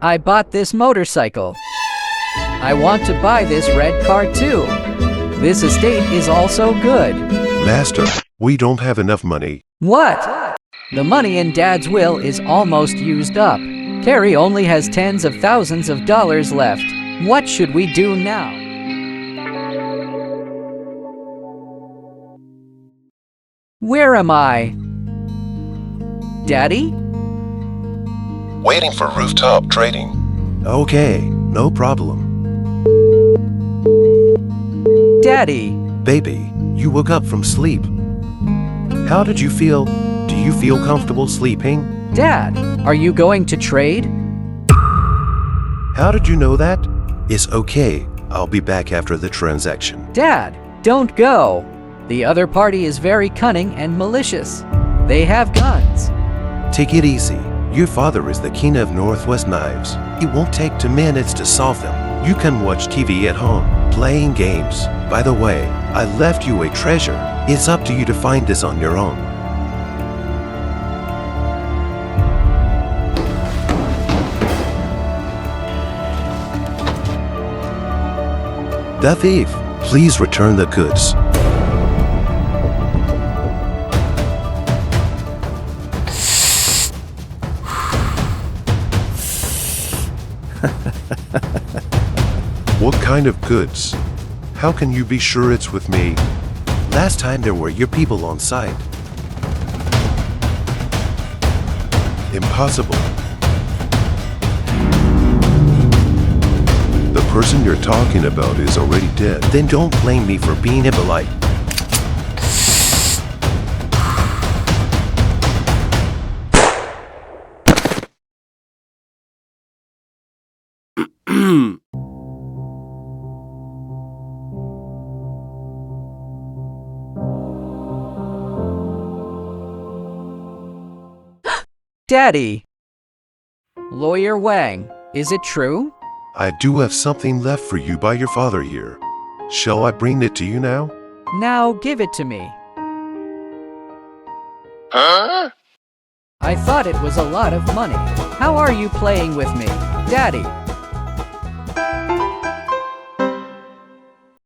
I bought this motorcycle. I want to buy this red car too. This estate is also good. Master, we don't have enough money. What? The money in Dad's will is almost used up. Carrie only has tens of thousands of dollars left. What should we do now? Where am I? Daddy? Waiting for rooftop trading. Okay, no problem. Daddy? Baby, you woke up from sleep. How did you feel? Do you feel comfortable sleeping? Dad, are you going to trade? How did you know that? It's okay. I'll be back after the transaction. Dad, don't go. The other party is very cunning and malicious. They have guns. Take it easy. Your father is the king of Northwest Knives. It won't take 2 minutes to solve them. You can watch TV at home, playing games. By the way, I left you a treasure. It's up to you to find this on your own. The thief, please return the goods. What kind of goods? How can you be sure it's with me? Last time there were your people on site. Impossible. The person you're talking about is already dead. Then don't blame me for being impolite. Daddy! Lawyer Wang, is it true? I do have something left for you by your father here. Shall I bring it to you now? Now give it to me. Huh? I thought it was a lot of money. How are you playing with me, Daddy?